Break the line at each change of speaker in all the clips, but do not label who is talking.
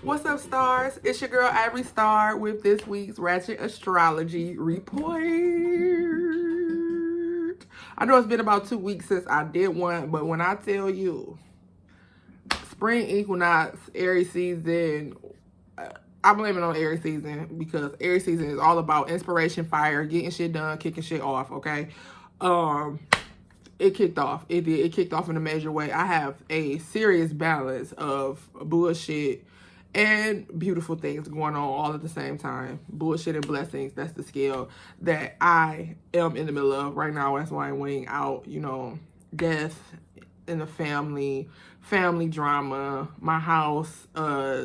What's up, stars? It's your girl Ivory Star with this week's Ratchet Astrology Report. I know it's been about 2 weeks since I did one, but when I tell you spring equinox, Aries season, I blame it on Aries season because Aries season is all about inspiration, fire, getting shit done, kicking shit off, okay? It kicked off. It did. It kicked off in a major way. I have a serious balance of bullshit and beautiful things going on all at the same time. Bullshit and blessings. That's the scale that I am in the middle of right now. That's why I'm weighing out, you know, death in the family drama, my house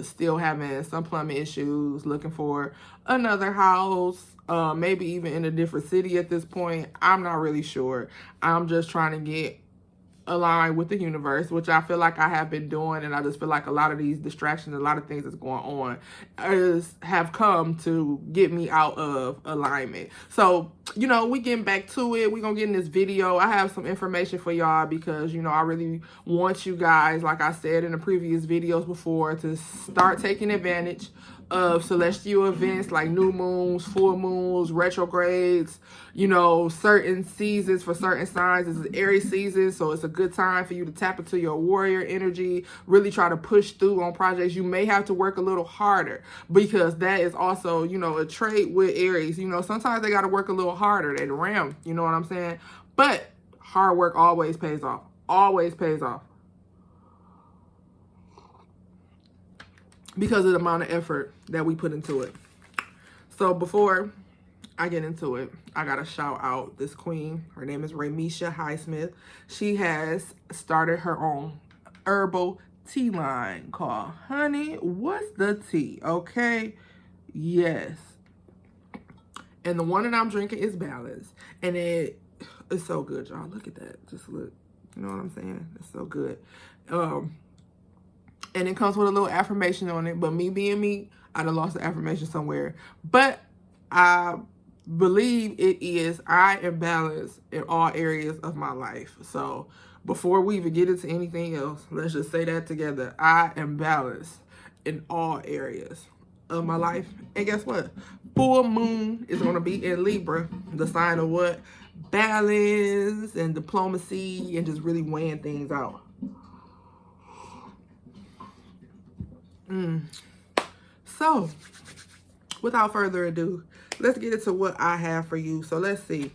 still having some plumbing issues, looking for another house, maybe even in a different city at this point. I'm not really sure. I'm just trying to get aligned with the universe, which I feel like I have been doing, and I just feel like a lot of these distractions, a lot of things that's going on have come to get me out of alignment. So, you know, we getting back to it. We're gonna get in this video. I have some information for y'all because, you know, I really want you guys, like I said in the previous videos before, to start taking advantage of celestial events like new moons, full moons, retrogrades, you know, certain seasons for certain signs. This is Aries season, so it's a good time for you to tap into your warrior energy, really try to push through on projects. You may have to work a little harder because that is also, you know, a trait with Aries. You know, sometimes they got to work a little harder. They ram, you know what I'm saying? But hard work always pays off. Always pays off. Because of the amount of effort that we put into it. So before I get into it, I gotta shout out this queen. Her name is Raymesha Highsmith. She has started her own herbal tea line called Hunny. What's the tea? Okay, yes. And the one that I'm drinking is balanced, and it's so good, y'all. Look at that. Just look. You know what I'm saying? It's so good. And it comes with a little affirmation on it. But me being me, I done lost the affirmation somewhere. But I believe it is, I am balanced in all areas of my life. So before we even get into anything else, let's just say that together. I am balanced in all areas of my life. And guess what? Full moon is going to be in Libra. The sign of what? Balance and diplomacy and just really weighing things out. So, without further ado, let's get into what I have for you. So, let's see.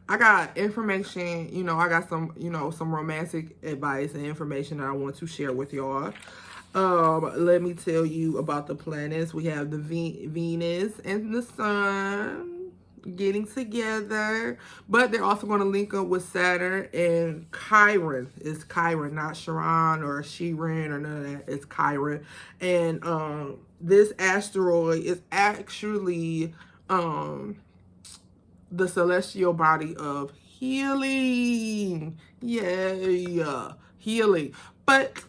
I got information, you know, I got some, you know, some romantic advice and information that I want to share with y'all. Let me tell you about the planets. We have the Venus and the Sun getting together, but they're also going to link up with Saturn and Chiron. It's Chiron, not Chiron or Chiron or none of that. It's Chiron. And this asteroid is actually the celestial body of healing. Yeah, healing. But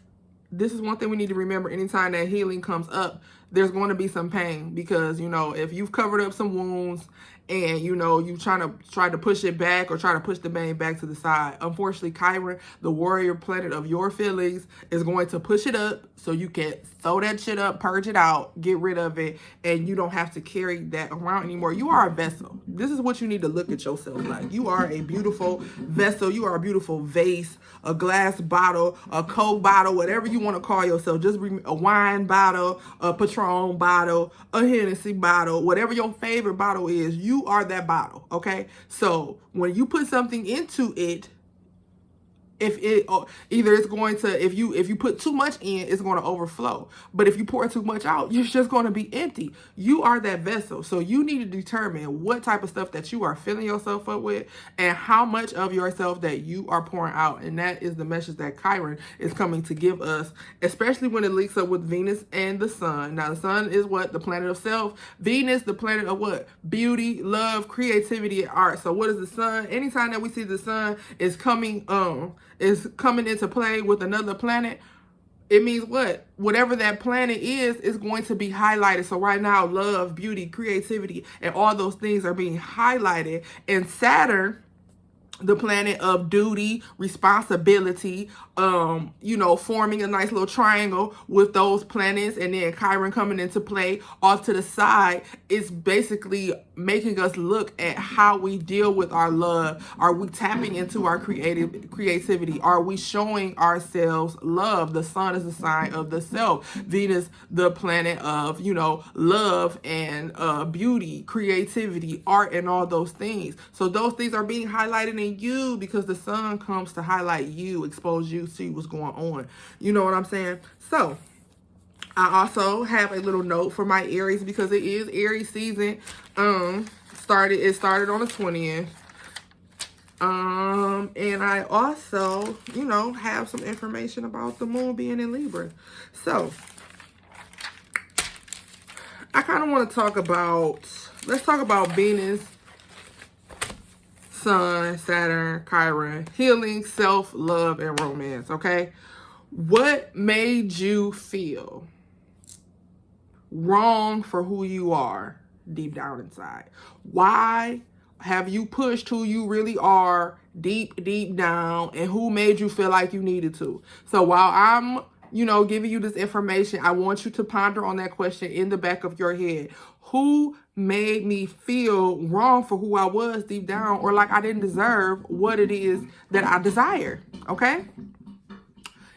this is one thing we need to remember. Anytime that healing comes up, there's going to be some pain because, you know, if you've covered up some wounds and, you know, you try to push it back or try to push the pain back to the side, unfortunately, Chiron, the warrior planet of your feelings, is going to push it up so you can throw that shit up, purge it out, get rid of it, and you don't have to carry that around anymore. You are a vessel. This is what you need to look at yourself like. You are a beautiful vessel. You are a beautiful vase, a glass bottle, a Coke bottle, whatever you want to call yourself. Just a wine bottle, a Patron bottle, a Hennessy bottle, whatever your favorite bottle is, you are that bottle, okay? So when you put something into it, if it either it's going to, if you put too much in, it's going to overflow. But if you pour too much out, it's just going to be empty. You are that vessel. So you need to determine what type of stuff that you are filling yourself up with and how much of yourself that you are pouring out. And that is the message that Chiron is coming to give us, especially when it links up with Venus and the Sun. Now the Sun is what? The planet of self. Venus, the planet of what? Beauty, love, creativity, and art. So what is the Sun? Anytime that we see the Sun is coming into play with another planet, it means what? Whatever that planet is going to be highlighted. So right now, love, beauty, creativity, and all those things are being highlighted. And Saturn the planet of duty, responsibility, you know, forming a nice little triangle with those planets, and then Chiron coming into play off to the side. It's basically making us look at how we deal with our love. Are we tapping into our creativity? Are we showing ourselves love? The sun is the sign of the self. Venus, the planet of, you know, love and beauty, creativity, art, and all those things. So those things are being highlighted in you because the sun comes to highlight you, expose you, see what's going on. You know what I'm saying? So I also have a little note for my Aries because it is Aries season. It started on the 20th. And I also, you know, have some information about the moon being in Libra. So I kind of want to talk about, let's talk about Venus, Sun, Saturn, Chiron, healing, self-love, and romance, okay? What made you feel wrong for who you are deep down inside? Why have you pushed who you really are deep down, and who made you feel like you needed to? So while I'm, you know, giving you this information, I want you to ponder on that question in the back of your head. Who made me feel wrong for who I was deep down, or like I didn't deserve what it is that I desire? Okay?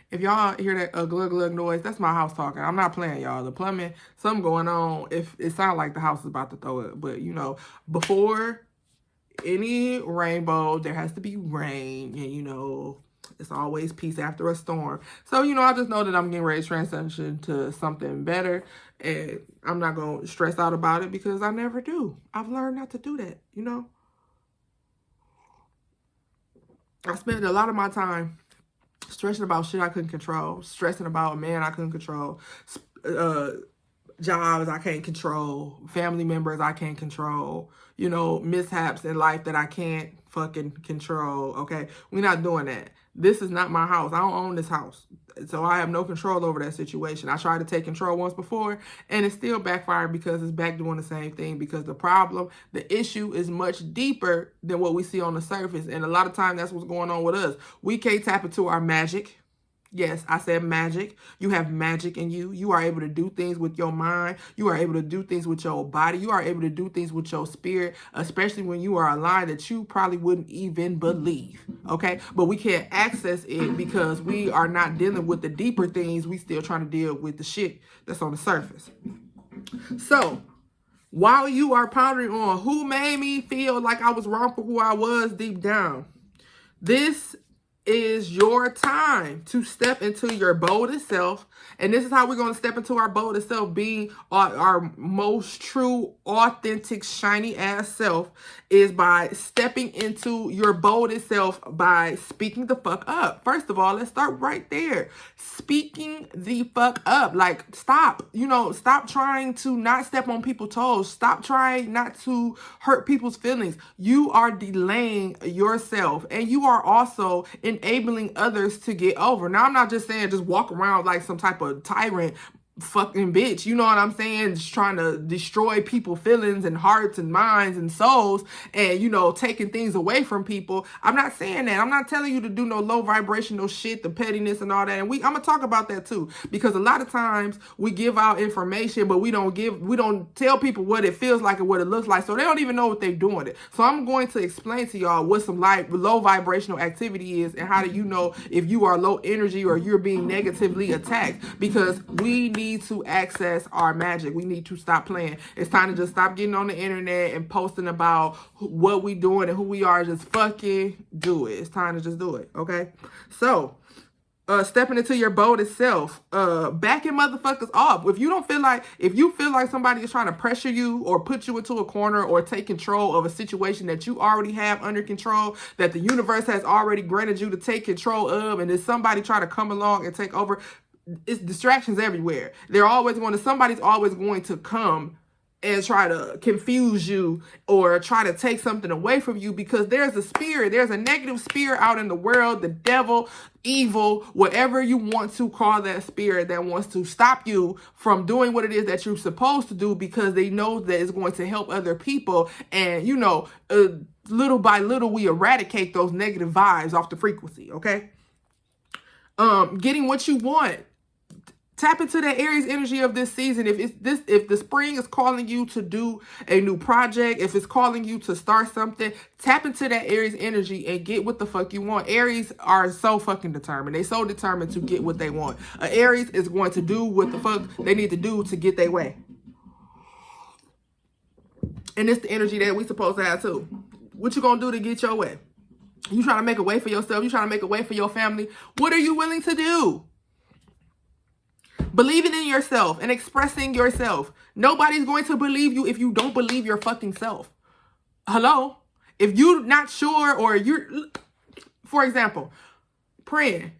If y'all hear that glug glug noise, that's my house talking. I'm not playing, y'all. The plumbing, something going on. If it sounds like the house is about to throw it, but you know, before any rainbow, there has to be rain, and you know, it's always peace after a storm. So, you know, I just know that I'm getting ready to transition to something better, and I'm not going to stress out about it because I never do. I've learned not to do that, you know. I spent a lot of my time stressing about shit I couldn't control, stressing about a man I couldn't control, jobs I can't control, family members I can't control, you know, mishaps in life that I can't fucking control, okay? We're not doing that. This is not my house. I don't own this house. So I have no control over that situation. I tried to take control once before, and it still backfired because it's back doing the same thing, because the problem, the issue is much deeper than what we see on the surface. And a lot of times that's what's going on with us. We can't tap into our magic. Yes, I said magic. You have magic in you. You are able to do things with your mind. You are able to do things with your body. You are able to do things with your spirit, especially when you are aligned that you probably wouldn't even believe, okay? But we can't access it because we are not dealing with the deeper things. We still trying to deal with the shit that's on the surface. So while you are pondering on who made me feel like I was wrong for who I was deep down, this is your time to step into your boldest self. And this is how we're going to step into our boldest self, being our most true, authentic, shiny ass self, is by stepping into your boldest self by speaking the fuck up. First of all, let's start right there. Speaking the fuck up. Like, stop, you know, stop trying to not step on people's toes. Stop trying not to hurt people's feelings. You are delaying yourself, and you are also enabling others to get over. Now, I'm not just saying just walk around like some type of tyrant fucking bitch, you know what I'm saying, just trying to destroy people's feelings and hearts and minds and souls, and, you know, taking things away from people. I'm not saying that. I'm not telling you to do no low vibrational shit, the pettiness and all that. And I'm gonna talk about that too, because a lot of times we give out information, but we don't tell people what it feels like and what it looks like, so they don't even know what they're doing it. So I'm going to explain to y'all what some low vibrational activity is, and how do you know if you are low energy or you're being negatively attacked, because we need to access our magic. We need to stop playing. It's time to just stop getting on the internet and posting about what we doing and who we are. Just fucking do it. It's time to just do it, okay? So, stepping into your boldest self, backing motherfuckers off. If you feel like somebody is trying to pressure you or put you into a corner or take control of a situation that you already have under control, that the universe has already granted you to take control of, and there's somebody trying to come along and take over, it's distractions everywhere. Somebody's always going to come and try to confuse you or try to take something away from you, because there's a spirit, there's a negative spirit out in the world, the devil, evil, whatever you want to call that spirit, that wants to stop you from doing what it is that you're supposed to do, because they know that it's going to help other people. And, you know, little by little, we eradicate those negative vibes off the frequency, okay? Getting what you want. Tap into that Aries energy of this season. If the spring is calling you to do a new project, if it's calling you to start something, tap into that Aries energy and get what the fuck you want. Aries are so fucking determined. They so determined to get what they want. Aries is going to do what the fuck they need to do to get their way. And it's the energy that we supposed to have too. What you gonna do to get your way? You trying to make a way for yourself? You trying to make a way for your family? What are you willing to do? Believing in yourself and expressing yourself. Nobody's going to believe you if you don't believe your fucking self. Hello? If you're not sure, or you're, for example, praying,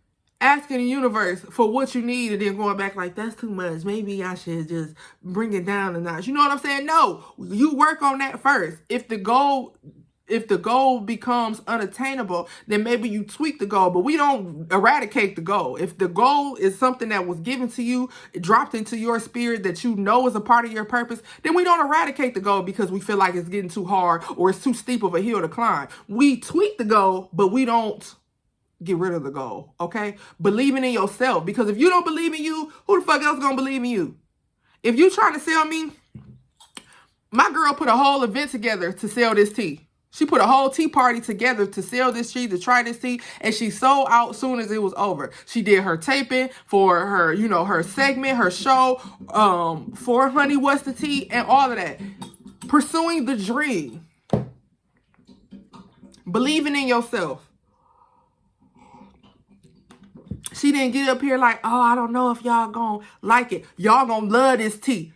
asking the universe for what you need, and then going back like, that's too much. Maybe I should just bring it down a notch. You know what I'm saying? No, you work on that first. If the goal becomes unattainable, then maybe you tweak the goal, but we don't eradicate the goal. If the goal is something that was given to you, dropped into your spirit, that you know is a part of your purpose, then we don't eradicate the goal because we feel like it's getting too hard or it's too steep of a hill to climb. We tweak the goal, but we don't get rid of the goal, okay? Believing in yourself, because if you don't believe in you, who the fuck else gonna believe in you? If you trying to sell me, my girl put a whole event together to sell this tea. She put a whole tea party together to sell this tea, to try this tea, and she sold out soon as it was over. She did her taping for her, you know, her segment, her show, for Hunny What's the Tea, and all of that. Pursuing the dream. Believing in yourself. She didn't get up here like, oh, I don't know if y'all gonna like it. Y'all gonna love this tea.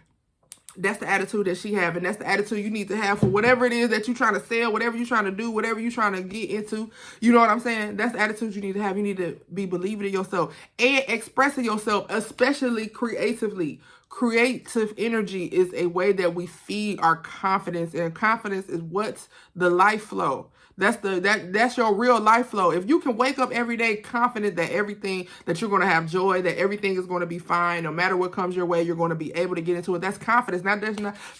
That's the attitude that she have, and that's the attitude you need to have for whatever it is that you're trying to sell, whatever you're trying to do, whatever you're trying to get into. You know what I'm saying? That's the attitude you need to have. You need to be believing in yourself and expressing yourself, especially creatively. Creative energy is a way that we feed our confidence, and confidence is what's the life flow. That's your real life flow. If you can wake up every day confident that everything, that you're going to have joy, that everything is going to be fine, no matter what comes your way, you're going to be able to get into it. That's confidence.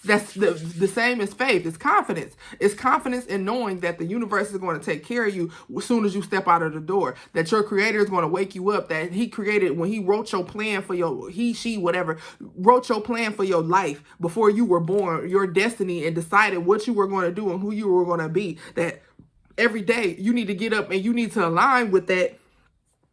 That's the same as faith. It's confidence. It's confidence in knowing that the universe is going to take care of you as soon as you step out of the door. That your creator is going to wake you up. That he created, when he wrote your plan for your, she, whatever, wrote your plan for your life before you were born, your destiny, and decided what you were going to do and who you were going to be. That every day you need to get up and you need to align with that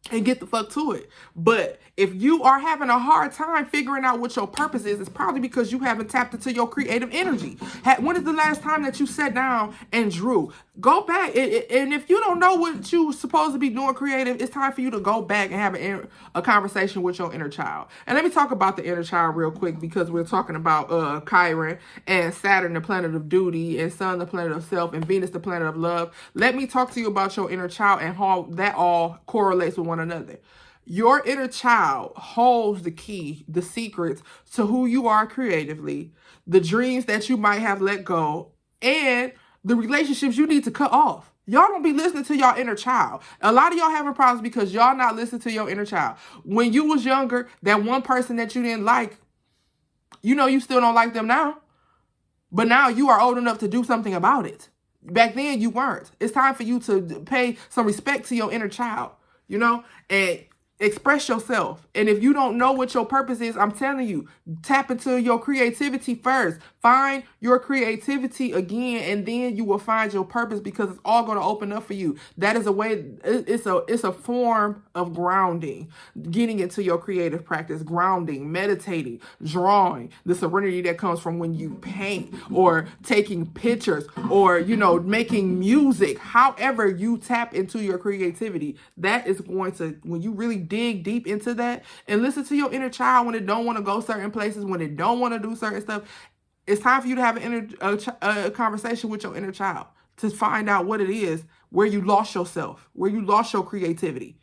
and get the fuck to it. But if you are having a hard time figuring out what your purpose is, it's probably because you haven't tapped into your creative energy. When is the last time that you sat down and drew? Go back. And if you don't know what you're supposed to be doing creative, it's time for you to go back and have a conversation with your inner child. And let me talk about the inner child real quick, because we're talking about Chiron and Saturn, the planet of duty, and Sun, the planet of self, and Venus, the planet of love. Let me talk to you about your inner child and how that all correlates with one another. Your inner child holds the key, the secrets to who you are creatively, the dreams that you might have let go, and the relationships you need to cut off. Y'all don't be listening to y'all inner child. A lot of y'all having problems because y'all not listening to your inner child. When you was younger, that one person that you didn't like, you know you still don't like them now. But now you are old enough to do something about it. Back then you weren't. It's time for you to pay some respect to your inner child, you know, and express yourself. And if you don't know what your purpose is, I'm telling you, tap into your creativity first. Find your creativity again, and then you will find your purpose, because it's all going to open up for you. That is a way, it's a form of grounding, getting into your creative practice, grounding, meditating, drawing, the serenity that comes from when you paint or taking pictures or, you know, making music. However you tap into your creativity, that is going to, when you really dig deep into that and listen to your inner child when it don't want to go certain places, when it don't want to do certain stuff, it's time for you to have a conversation with your inner child to find out what it is, where you lost yourself, where you lost your creativity.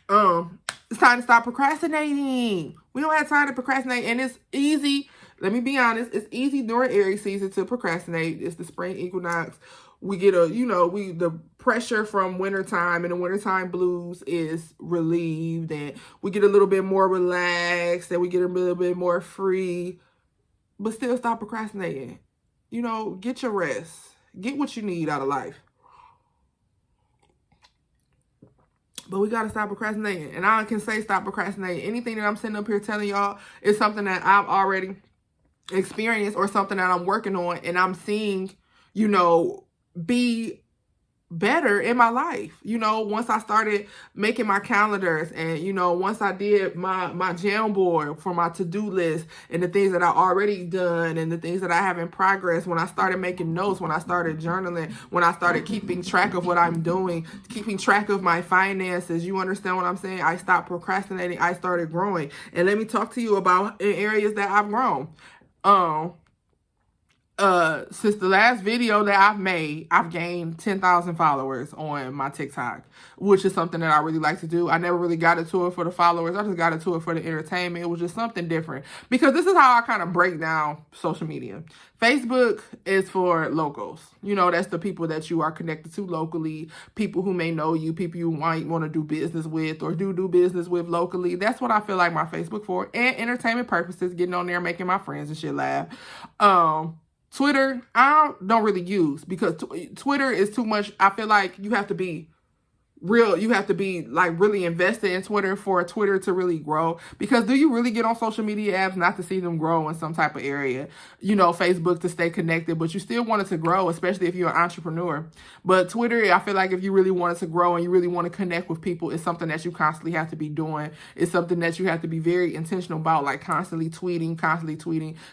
It's time to stop procrastinating. We don't have time to procrastinate, and it's easy. Let me be honest. It's easy during Aries season to procrastinate. It's the spring equinox. We get the pressure from wintertime and the wintertime blues is relieved, and we get a little bit more relaxed, and we get a little bit more free, but still stop procrastinating. Get your rest. Get what you need out of life. But we got to stop procrastinating. And I can say stop procrastinating. Anything that I'm sitting up here telling y'all is something that I've already experienced or something that I'm working on, and I'm seeing, be better in my life. Once I started making my calendars, and once I did my jam board for my to-do list and the things that I already done and the things that I have in progress, when I started making notes, when I started journaling, when I started keeping track of what I'm doing, keeping track of my finances, you understand what I'm saying? I stopped procrastinating. I started growing. And let me talk to you about areas that I've grown. Since the last video that I've made, I've gained 10,000 followers on my TikTok, which is something that I really like to do. I never really got into it for the followers. I just got into it for the entertainment. It was just something different, because this is how I kind of break down social media. Facebook is for locals. That's the people that you are connected to locally, people who may know you, people you might want to do business with or do business with locally. That's what I feel like my Facebook for, and entertainment purposes, getting on there, making my friends and shit laugh. Twitter, I don't really use, because Twitter is too much. I feel like you have to be real. You have to be like really invested in Twitter for Twitter to really grow. Because do you really get on social media apps not to see them grow in some type of area? Facebook to stay connected, but you still want it to grow, especially if you're an entrepreneur. But Twitter, I feel like if you really want it to grow and you really want to connect with people, it's something that you constantly have to be doing. It's something that you have to be very intentional about, like constantly tweeting,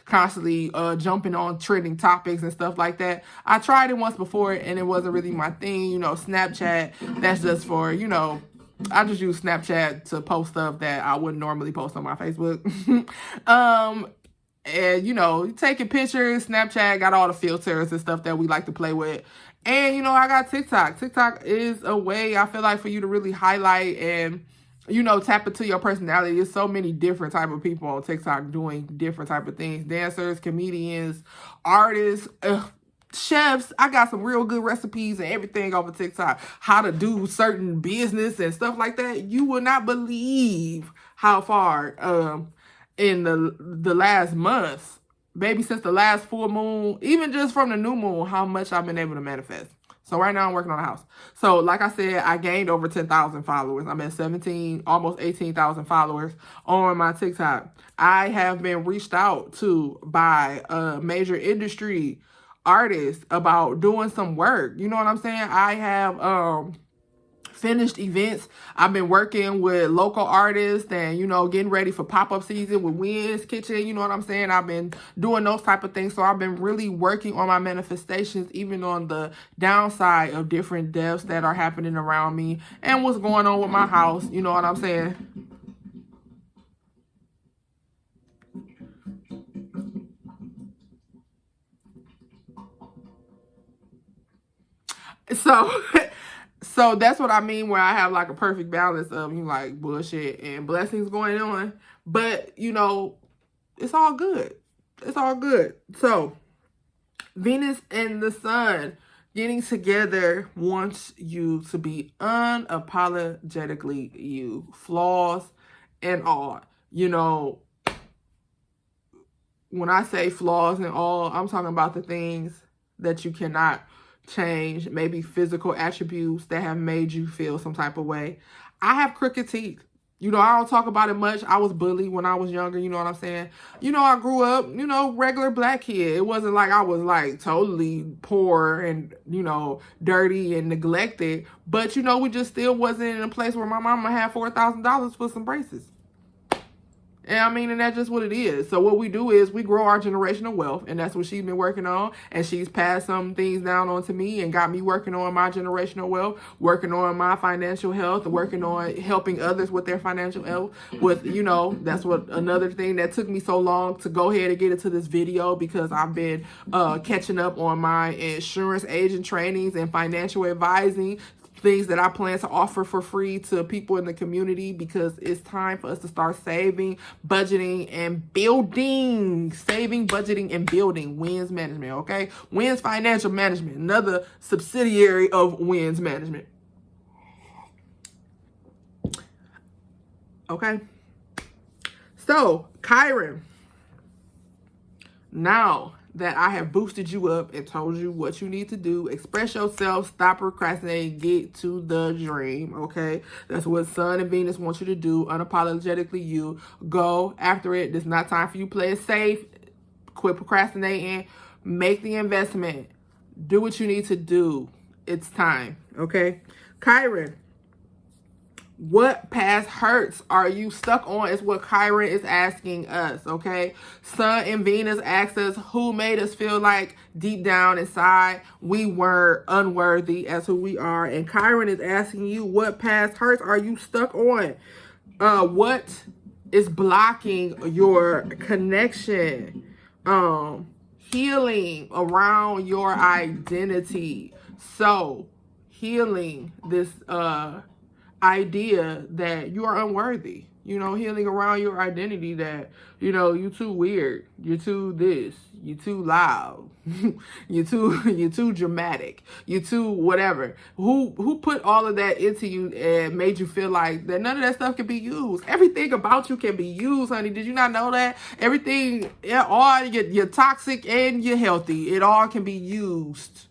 constantly jumping on trending topics and stuff like that. I tried it once before and it wasn't really my thing. Snapchat, that's just for, I just use Snapchat to post stuff that I wouldn't normally post on my Facebook. And, taking pictures, Snapchat got all the filters and stuff that we like to play with. And, I got TikTok. TikTok is a way, I feel like, for you to really highlight and, tap into your personality. There's so many different type of people on TikTok doing different type of things. Dancers, comedians, artists, chefs. I got some real good recipes and everything over TikTok. How to do certain business and stuff like that. You will not believe how far in the last month, maybe since the last full moon, even just from the new moon, how much I've been able to manifest. So right now I'm working on a house. So like I said, I gained over 10,000 followers. I'm at 17, almost 18,000 followers on my TikTok. I have been reached out to by a major industry artists about doing some work. You know what I'm saying? I have finished events. I've been working with local artists and, getting ready for pop-up season with Wynn's Kitchen. You know what I'm saying? I've been doing those type of things. So I've been really working on my manifestations, even on the downside of different deaths that are happening around me and what's going on with my house. You know what I'm saying? So that's what I mean, where I have like a perfect balance of like bullshit and blessings going on. But, it's all good. It's all good. So Venus and the Sun getting together wants you to be unapologetically you, flaws and all. When I say flaws and all, I'm talking about the things that you cannot change, maybe physical attributes that have made you feel some type of way. I have crooked teeth. I don't talk about it much. I was bullied when I was younger, you know what I'm saying? I grew up, regular black kid. It wasn't like I was like totally poor and, dirty and neglected. But, we just still wasn't in a place where my mama had $4,000 for some braces. And that's just what it is. So what we do is we grow our generational wealth, and that's what she's been working on. And she's passed some things down on to me and got me working on my generational wealth, working on my financial health, working on helping others with their financial health. That's what another thing that took me so long to go ahead and get into this video, because I've been catching up on my insurance agent trainings and financial advising things that I plan to offer for free to people in the community, because it's time for us to start saving, budgeting, and building. Saving, budgeting, and building. WINS Management, okay? WINS Financial Management, another subsidiary of WINS Management. Okay? So, Chiron, now that I have boosted you up and told you what you need to do, express yourself, stop procrastinating, get to the dream, okay? That's what Sun and Venus want you to do, unapologetically you. Go after it. It's not time for you to play it safe. Quit procrastinating. Make the investment. Do what you need to do. It's time, okay? Chiron, what past hurts are you stuck on is what Chiron is asking us, okay? Sun and Venus ask us who made us feel like deep down inside we were unworthy as who we are. And Chiron is asking you, what past hurts are you stuck on? What is blocking your connection? Healing around your identity. So, healing this idea that you are unworthy, you know, healing around your identity that, you know, you too weird, you're too this, you too loud, you too dramatic, you too whatever. Who put all of that into you and made you feel like that none of that stuff can be used? Everything about you can be used, honey. Did you not know that? Everything, all you're toxic and you're healthy, it all can be used.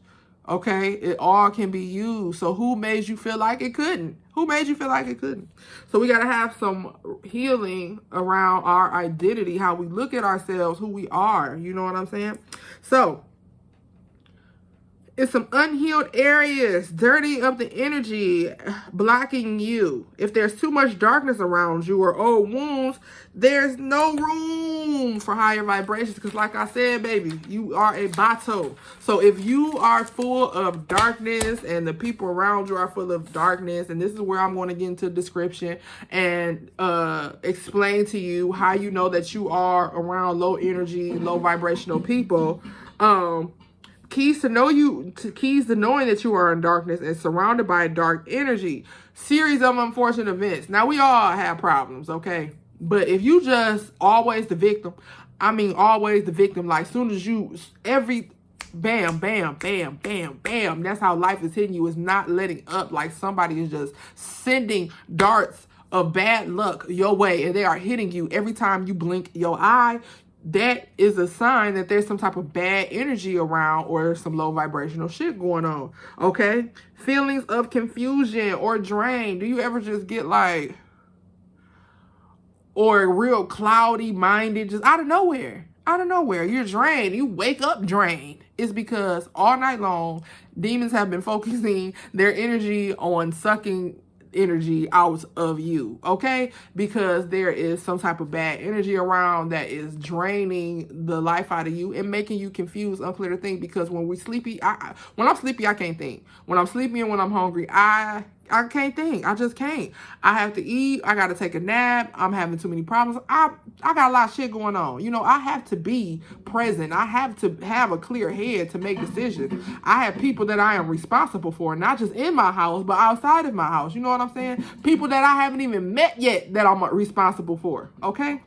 Okay, it all can be used. So who made you feel like it couldn't? Who made you feel like it couldn't? So we got to have some healing around our identity, how we look at ourselves, who we are. You know what I'm saying? So it's some unhealed areas, dirty up the energy, blocking you. If there's too much darkness around you or old wounds, there's no room for higher vibrations. Because like I said, baby, you are a bato. So if you are full of darkness and the people around you are full of darkness, and this is where I'm going to get into the description and explain to you how you know that you are around low energy, low vibrational people. Keys to knowing that you are in darkness and surrounded by dark energy. Series of unfortunate events. Now, we all have problems, okay? But if you just always the victim, always the victim, like soon as you, bam, bam, bam, bam, bam, that's how life is hitting you. It's not letting up, like somebody is just sending darts of bad luck your way, and they are hitting you every time you blink your eye. That is a sign that there's some type of bad energy around or some low vibrational shit going on, okay? Feelings of confusion or drain. Do you ever just get like, or real cloudy minded, just out of nowhere? You're drained. You wake up drained. It's because all night long, demons have been focusing their energy on sucking energy out of you, okay? Because there is some type of bad energy around that is draining the life out of you and making you confused, unclear to think. Because when we're sleepy, when I'm sleepy, I can't think. When I'm sleepy and when I'm hungry, I can't think. I just can't. I have to eat. I got to take a nap. I'm having too many problems. I got a lot of shit going on. You know, I have to be present. I have to have a clear head to make decisions. I have people that I am responsible for, not just in my house, but outside of my house. You know what I'm saying? People that I haven't even met yet that I'm responsible for. Okay?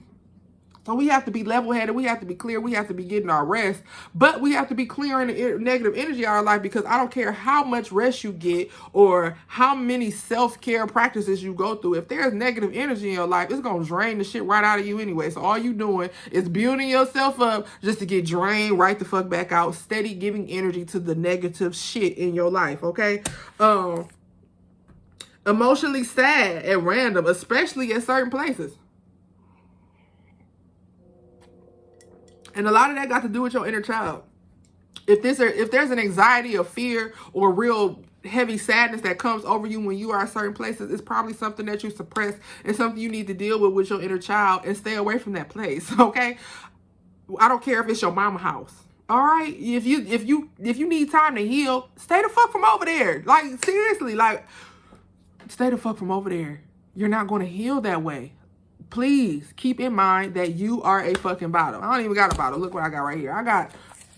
So we have to be level-headed. We have to be clear. We have to be getting our rest. But we have to be clearing the negative energy out of our life, because I don't care how much rest you get or how many self-care practices you go through. If there's negative energy in your life, it's going to drain the shit right out of you anyway. So all you doing is building yourself up just to get drained right the fuck back out. Steady giving energy to the negative shit in your life, okay? Emotionally sad at random, especially at certain places. And a lot of that got to do with your inner child. If there's an anxiety or fear or real heavy sadness that comes over you when you are at certain places, it's probably something that you suppress and something you need to deal with your inner child and stay away from that place, okay? I don't care if it's your mama house. All right? If you need time to heal, stay the fuck from over there. Like, seriously, like, stay the fuck from over there. You're not going to heal that way. Please keep in mind that you are a fucking bottle. I don't even got a bottle. Look what I got right here.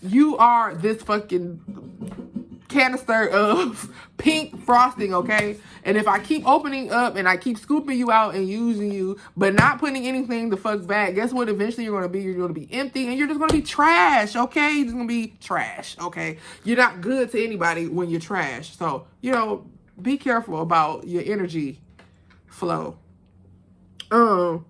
You are this fucking canister of pink frosting, okay? And if I keep opening up and I keep scooping you out and using you, but not putting anything the fuck back, guess what eventually you're gonna be? You're gonna be empty and you're just gonna be trash, okay? You're just gonna be trash, okay? You're not good to anybody when you're trash. So, you know, be careful about your energy flow. Low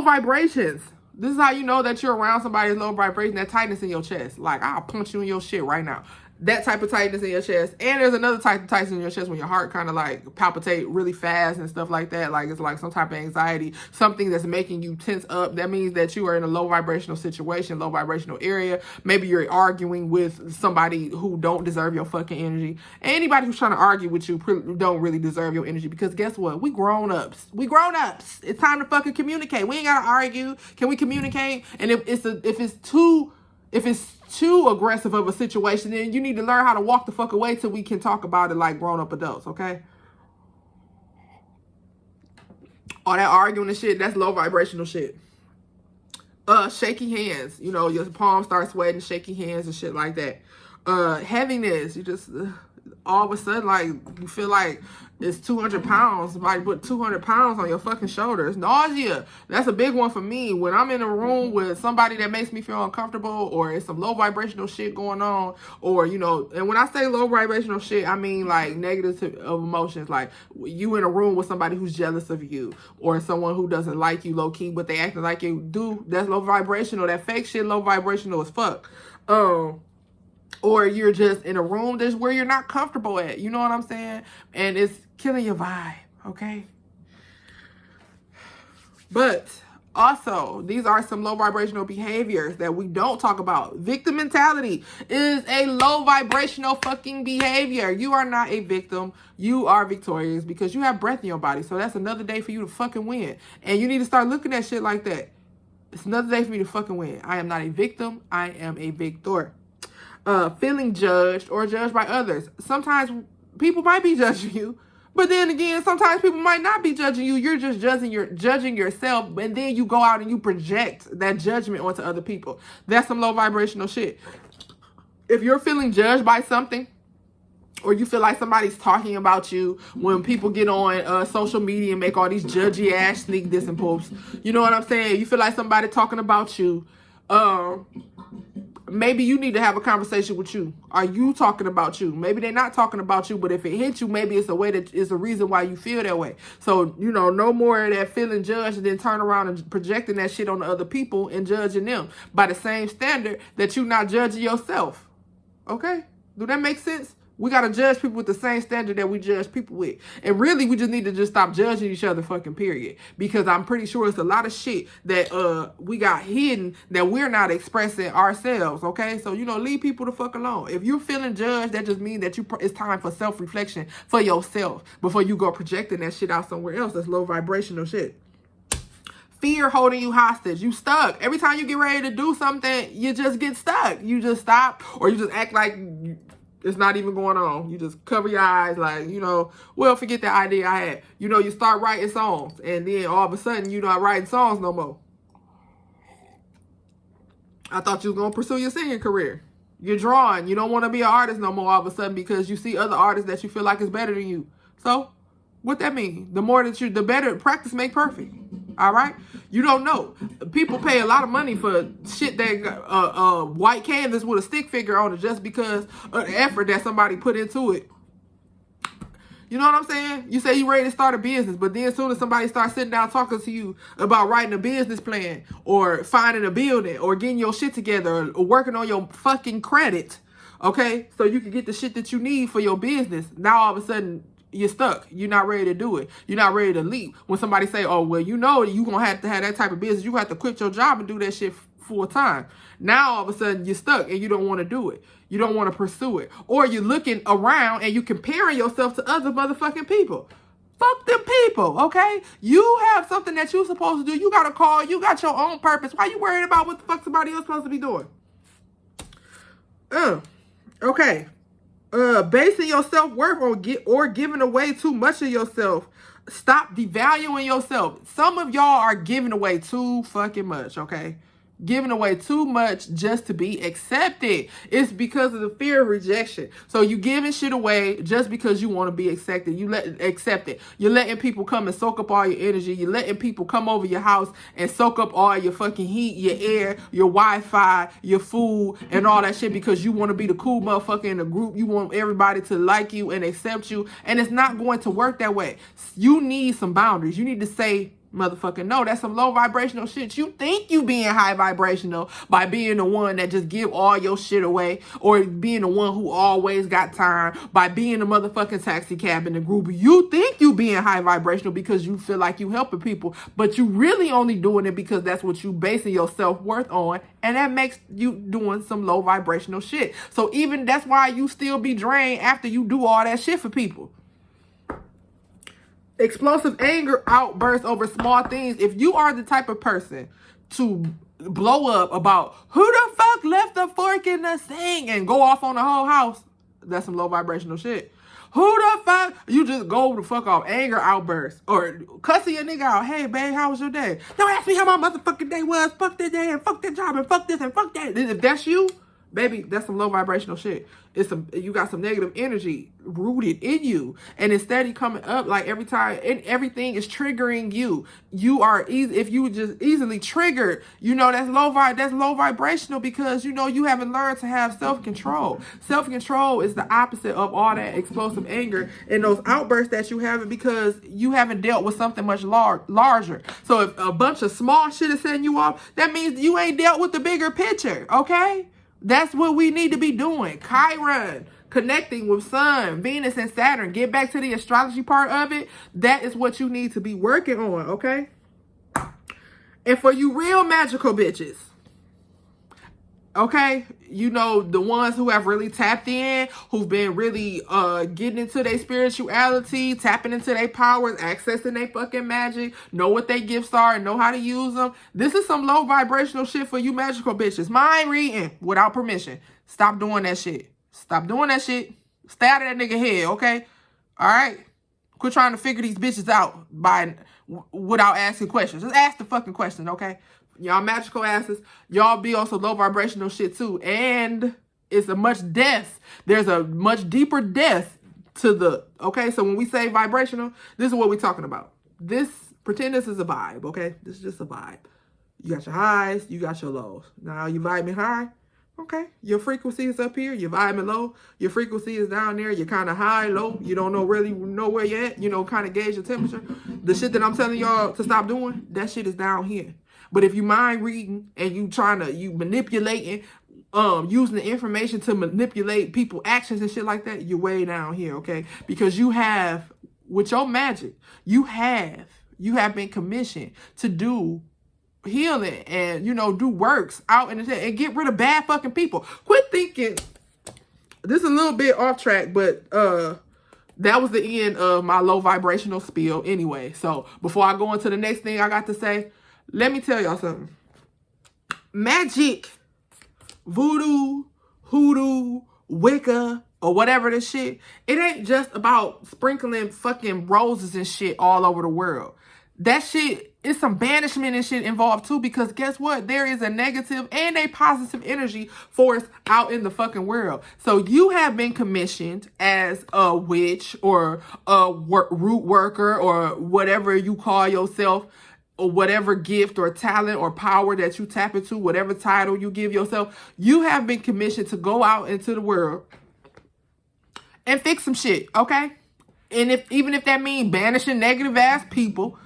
vibrations. This is how you know that you're around somebody's low vibration, that tightness in your chest. Like, I'll punch you in your shit right now. That type of tightness in your chest. And there's another type of tightness in your chest when your heart kind of like palpitate really fast and stuff like that. Like, it's like some type of anxiety, something that's making you tense up. That means that you are in a low vibrational situation, low vibrational area. Maybe you're arguing with somebody who don't deserve your fucking energy. Anybody who's trying to argue with you don't really deserve your energy, because guess what? We grown-ups. We grown-ups. It's time to fucking communicate. We ain't gotta argue. Can we communicate? And if it's too aggressive of a situation, then you need to learn how to walk the fuck away till we can talk about it like grown-up adults, okay? All that arguing and shit, that's low vibrational shit. Shaky hands. You know, your palms start sweating, shaky hands and shit like that. Heaviness. You just, all of a sudden, like, you feel like it's 200 pounds. Somebody put 200 pounds on your fucking shoulders. Nausea. That's a big one for me. When I'm in a room with somebody that makes me feel uncomfortable, or it's some low vibrational shit going on, or, you know, and when I say low vibrational shit, I mean like negative emotions. Like, you in a room with somebody who's jealous of you, or someone who doesn't like you low key, but they acting like you do. That's low vibrational. That fake shit low vibrational as fuck. Or you're just in a room that's where you're not comfortable at. You know what I'm saying? And it's killing your vibe, okay? But also, these are some low vibrational behaviors that we don't talk about. Victim mentality is a low vibrational fucking behavior. You are not a victim. You are victorious because you have breath in your body. So that's another day for you to fucking win. And you need to start looking at shit like that. It's another day for me to fucking win. I am not a victim. I am a victor. Feeling judged or judged by others. Sometimes people might be judging you, but then again, sometimes people might not be judging you. You're just judging yourself, and then you go out and you project that judgment onto other people. That's some low vibrational shit. If you're feeling judged by something, or you feel like somebody's talking about you, when people get on social media and make all these judgy ass sneak diss and posts, you know what I'm saying? You feel like somebody talking about you, maybe you need to have a conversation with you. Are you talking about you? Maybe they're not talking about you, but if it hits you, maybe it's a way that is a reason why you feel that way. So, you know, no more of that feeling judged and then turn around and projecting that shit on the other people and judging them by the same standard that you're not judging yourself. Okay? Do that make sense? We got to judge people with the same standard that we judge people with. And really, we just need to just stop judging each other fucking period. Because I'm pretty sure it's a lot of shit that we got hidden that we're not expressing ourselves, okay? So, you know, leave people the fuck alone. If you're feeling judged, that just means that it's time for self-reflection for yourself before you go projecting that shit out somewhere else. That's low vibrational shit. Fear holding you hostage. You stuck. Every time you get ready to do something, you just get stuck. You just stop, or you just act like it's not even going on. You just cover your eyes like, you know, well, forget that idea I had. You know, you start writing songs, and then all of a sudden, you're not writing songs no more. I thought you was going to pursue your singing career. You're drawing. You don't want to be an artist no more all of a sudden because you see other artists that you feel like is better than you. So, what that mean? The more that the better, practice make perfect. All right? You don't know. People pay a lot of money for shit that white canvas with a stick figure on it just because of the effort that somebody put into it. You know what I'm saying? You say you ready to start a business, but then as soon as somebody starts sitting down talking to you about writing a business plan or finding a building or getting your shit together or working on your fucking credit, okay, so you can get the shit that you need for your business, now all of a sudden you're stuck. You're not ready to do it. You're not ready to leap. When somebody say, oh, well, you know, you're going to have that type of business. You have to quit your job and do that shit full time. Now, all of a sudden, you're stuck and you don't want to do it. You don't want to pursue it. Or you're looking around and you're comparing yourself to other motherfucking people. Fuck them people, okay? You have something that you're supposed to do. You got a call. You got your own purpose. Why you worried about what the fuck somebody else supposed to be doing? Okay. Basing your self-worth or giving away too much of yourself. Stop devaluing yourself. Some of y'all are giving away too fucking much, okay? Giving away too much just to be accepted. It's because of the fear of rejection. So you giving shit away just because you want to be accepted. Accepted. You're letting people come and soak up all your energy. You're letting people come over your house and soak up all your fucking heat, your air, your Wi-Fi, your food, and all that shit because you want to be the cool motherfucker in the group. You want everybody to like you and accept you. And it's not going to work that way. You need some boundaries. You need to say, motherfucker, no, that's some low vibrational shit. You think you being high vibrational by being the one that just give all your shit away, or being the one who always got time, by being the motherfucking taxi cab in the group. You think you being high vibrational because you feel like you helping people, but you really only doing it because that's what you basing your self-worth on, and that makes you doing some low vibrational shit. So even that's why you still be drained after you do all that shit for people. Explosive anger outbursts over small things. If you are the type of person to blow up about who the fuck left the fork in the sink and go off on the whole house, that's some low vibrational shit. Who the fuck? You just go the fuck off. Anger outbursts. Or cussing a nigga out. Hey, babe, how was your day? Don't ask me how my motherfucking day was. Fuck this day and fuck that job and fuck this and fuck that. If that's you, baby, that's some low vibrational shit. You got some negative energy rooted in you, and it's steady coming up like every time, and everything is triggering you. You are if you just easily triggered, that's low vibrational because you haven't learned to have self-control. Self-control is the opposite of all that explosive anger and those outbursts that you have because you haven't dealt with something much larger. So if a bunch of small shit is setting you off, that means you ain't dealt with the bigger picture, okay? That's what we need to be doing. Chiron, connecting with Sun, Venus, and Saturn. Get back to the astrology part of it. That is what you need to be working on, okay? And for you real magical bitches, okay, the ones who have really tapped in, who've been really getting into their spirituality, tapping into their powers, accessing their fucking magic, know what their gifts are and know how to use them. This is some low vibrational shit for you magical bitches. Mind reading without permission. Stop doing that shit. Stop doing that shit. Stay out of that nigga head, okay? All right? Quit trying to figure these bitches out without asking questions. Just ask the fucking question, okay? Y'all magical asses, y'all be on some low vibrational shit too. And it's a much depth. There's a much deeper depth to okay? So when we say vibrational, this is what we're talking about. Pretend this is a vibe, okay? This is just a vibe. You got your highs, you got your lows. Now you vibing high, okay? Your frequency is up here, you're vibing low. Your frequency is down there, you're kind of high, low. You don't really know where you're at, kind of gauge your temperature. The shit that I'm telling y'all to stop doing, that shit is down here. But if you mind reading and you manipulating, using the information to manipulate people's actions and shit like that, you're way down here, okay? Because you have, with your magic, you have been commissioned to do healing and, do works out in the set and get rid of bad fucking people. Quit thinking, this is a little bit off track, but that was the end of my low vibrational spiel anyway. So before I go into the next thing I got to say, let me tell y'all something. Magic, voodoo, hoodoo, Wicca, or whatever this shit, it ain't just about sprinkling fucking roses and shit all over the world. That shit, it's some banishment and shit involved too, because guess what? There is a negative and a positive energy force out in the fucking world. So you have been commissioned as a witch or a root worker or whatever you call yourself, or whatever gift or talent or power that you tap into, whatever title you give yourself, you have been commissioned to go out into the world and fix some shit, okay? And even if that means banishing negative ass people,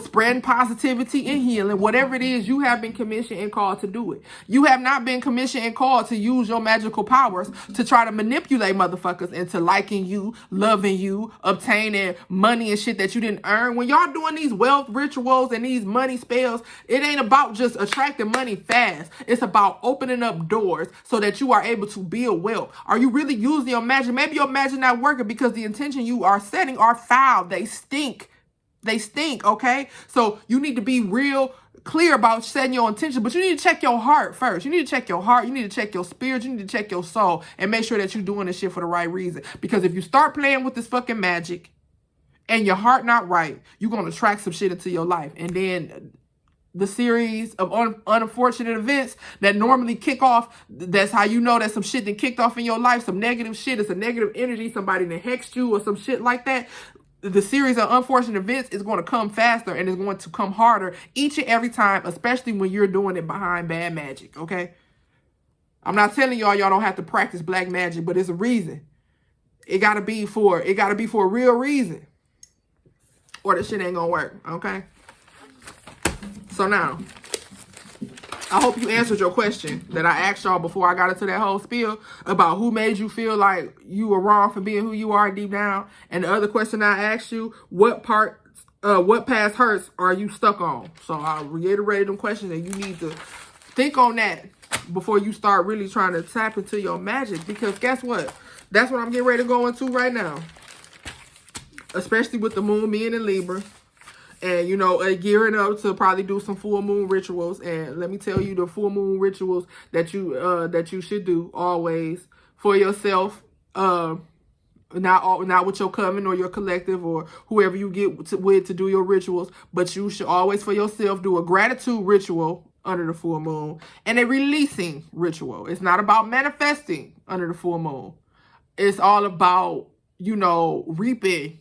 spreading positivity and healing, whatever it is, you have been commissioned and called to do it. You have not been commissioned and called to use your magical powers to try to manipulate motherfuckers into liking you, loving you, obtaining money and shit that you didn't earn. When y'all doing these wealth rituals and these money spells, it ain't about just attracting money fast. It's about opening up doors so that you are able to build wealth. Are you really using your magic? Maybe your magic not working because the intention you are setting are foul. They stink. They stink, okay? So you need to be real clear about setting your intention, but you need to check your heart first. You need to check your heart. You need to check your spirit. You need to check your soul and make sure that you're doing this shit for the right reason. Because if you start playing with this fucking magic and your heart not right, you're going to attract some shit into your life. And then the series of unfortunate events that normally kick off. That's how you know that some shit that kicked off in your life, some negative shit. It's a negative energy, somebody that hexed you or some shit like that. The series of unfortunate events is going to come faster and is going to come harder each and every time, especially when you're doing it behind bad magic, okay? I'm not telling y'all don't have to practice black magic, but it's a reason. It gotta be for a real reason. Or the shit ain't gonna work, okay? So now, I hope you answered your question that I asked y'all before I got into that whole spiel about who made you feel like you were wrong for being who you are deep down. And the other question I asked you, what past hurts are you stuck on? So I reiterated them questions, and you need to think on that before you start really trying to tap into your magic. Because guess what? That's what I'm getting ready to go into right now. Especially with the moon being in Libra. And, you know, gearing up to probably do some full moon rituals. And let me tell you the full moon rituals that you should do always for yourself. Not with your coven or your collective or whoever you get with to do your rituals. But you should always for yourself do a gratitude ritual under the full moon and a releasing ritual. It's not about manifesting under the full moon. It's all about, you know, reaping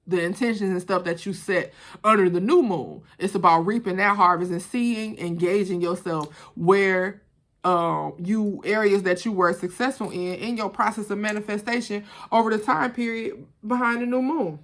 the intentions and stuff that you set under the new moon. It's about reaping that harvest and seeing, engaging yourself where areas that you were successful in your process of manifestation over the time period behind the new moon.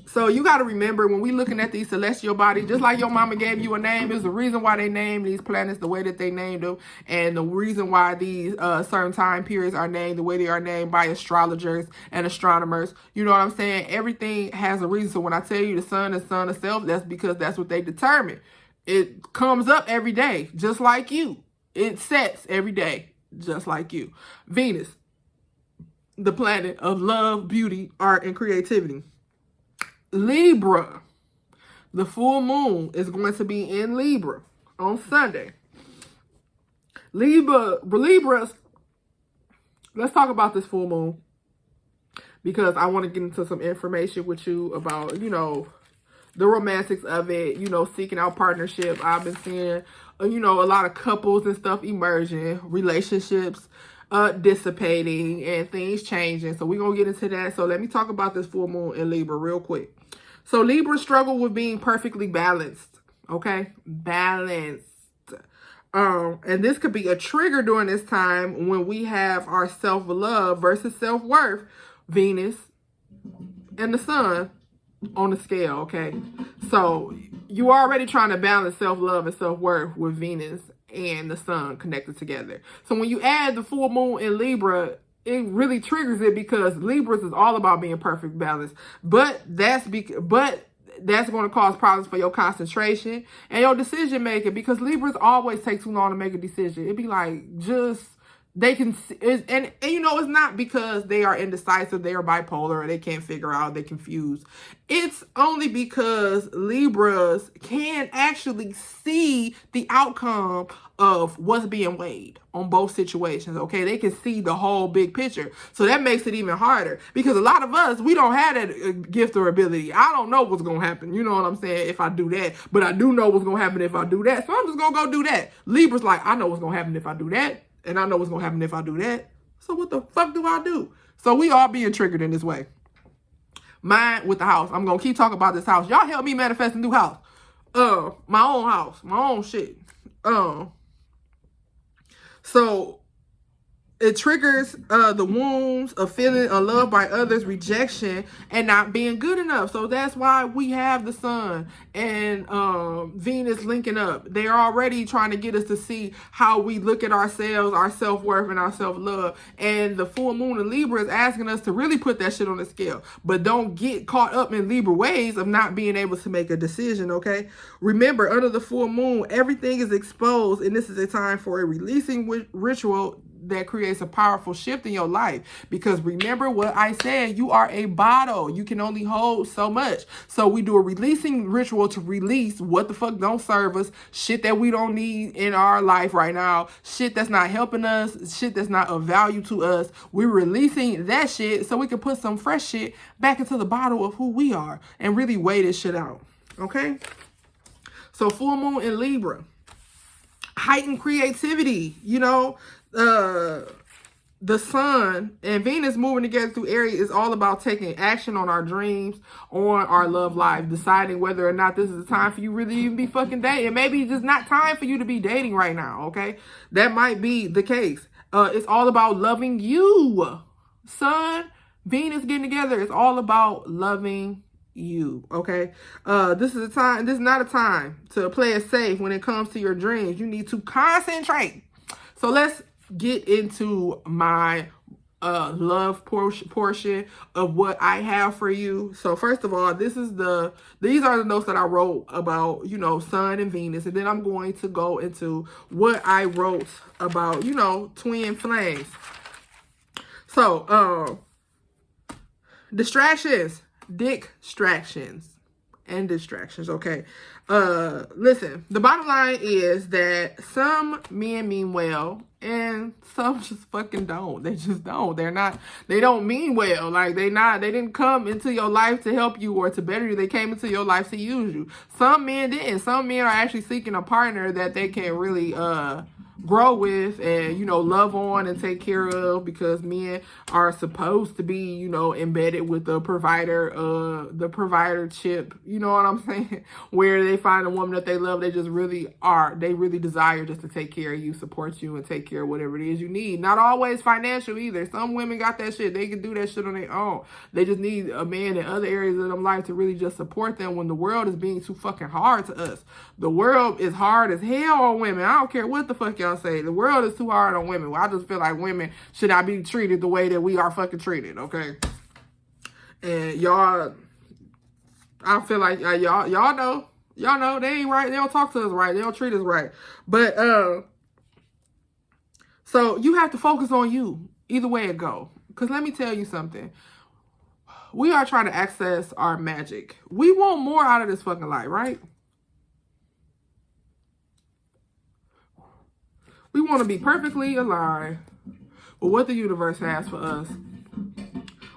So you got to remember, when we looking at these celestial bodies, just like your mama gave you a name, there's a reason why they named these planets the way that they named them. And the reason why these certain time periods are named the way they are named by astrologers and astronomers. You know what I'm saying? Everything has a reason. So when I tell you the sun is sun of self, that's because that's what they determine. It comes up every day, just like you. It sets every day, just like you. Venus, the planet of love, beauty, art, and creativity. Libra, the full moon is going to be in Libra on Sunday. Libras, let's talk about this full moon because I want to get into some information with you about, you know, the romantics of it, you know, seeking out partnership. I've been seeing, you know, a lot of couples and stuff emerging, relationships dissipating and things changing. So we're going to get into that. So let me talk about this full moon in Libra real quick. So Libra struggle with being perfectly balanced. Okay? Balanced. And this could be a trigger during this time when we have our self-love versus self-worth, Venus and the sun on the scale, okay? So you already trying to balance self-love and self-worth with Venus and the sun connected together. So when you add the full moon in Libra, it really triggers it because Libras is all about being perfect balance. But that's going to cause problems for your concentration and your decision making because Libras always take too long to make a decision. It'd be like and you know, it's not because they are indecisive, they are bipolar, or they can't figure out, they're confused. It's only because Libras can actually see the outcome of what's being weighed on both situations, okay? They can see the whole big picture. So that makes it even harder because a lot of us, we don't have that gift or ability. I don't know what's going to happen, you know what I'm saying, if I do that, but I do know what's going to happen if I do that. So I'm just going to go do that. Libra's like, I know what's going to happen if I do that. And I know what's going to happen if I do that. So what the fuck do I do? So we all being triggered in this way. Mine with the house. I'm going to keep talking about this house. Y'all help me manifest a new house. My own house. My own shit. So it triggers the wounds of feeling unloved by others, rejection, and not being good enough. So that's why we have the sun and Venus linking up. They're already trying to get us to see how we look at ourselves, our self-worth, and our self-love. And the full moon in Libra is asking us to really put that shit on the scale. But don't get caught up in Libra ways of not being able to make a decision, okay? Remember, under the full moon, everything is exposed, and this is a time for a releasing ritual that creates a powerful shift in your life. Because remember what I said, you are a bottle. You can only hold so much. So we do a releasing ritual to release what the fuck don't serve us, shit that we don't need in our life right now, shit that's not helping us, shit that's not of value to us. We're releasing that shit so we can put some fresh shit back into the bottle of who we are and really weigh this shit out. Okay? So full moon in Libra. Heightened creativity, you know, the sun and Venus moving together through Aries is all about taking action on our dreams, on our love life, deciding whether or not this is the time for you really even be fucking dating. Maybe it's just not time for you to be dating right now, okay? That might be the case. It's all about loving you. Sun, Venus getting together, it's all about loving you, okay? This is not a time to play it safe when it comes to your dreams. You need to concentrate. So let's get into my love portion of what I have for you. So first of all, these are the notes that I wrote about, you know, Sun and Venus, and then I'm going to go into what I wrote about, you know, twin flames. So distractions and distractions, okay? Listen, the bottom line is that some men mean well and some just fucking don't. They just don't. They don't mean well. Like, they didn't come into your life to help you or to better you. They came into your life to use you. Some men didn't. Some men are actually seeking a partner that they can really grow with and, you know, love on and take care of, because men are supposed to be, you know, embedded with the provider chip, you know what I'm saying, where they find a woman that they love. They just really desire just to take care of you, support you, and take care of whatever it is you need. Not always financial either. Some women got that shit. They can do that shit on their own. They just need a man in other areas of their life to really just support them when the world is being too fucking hard to us. The world is hard as hell on women. I don't care what the fuck y'all say. The world is too hard on women. Well, I just feel like women should not be treated the way that we are fucking treated, okay? And y'all, I feel like y'all know they ain't right. They don't talk to us right. They don't treat us right. But so you have to focus on you either way it go. Because let me tell you something. We are trying to access our magic. We want more out of this fucking life, right? We want to be perfectly aligned with what the universe has for us.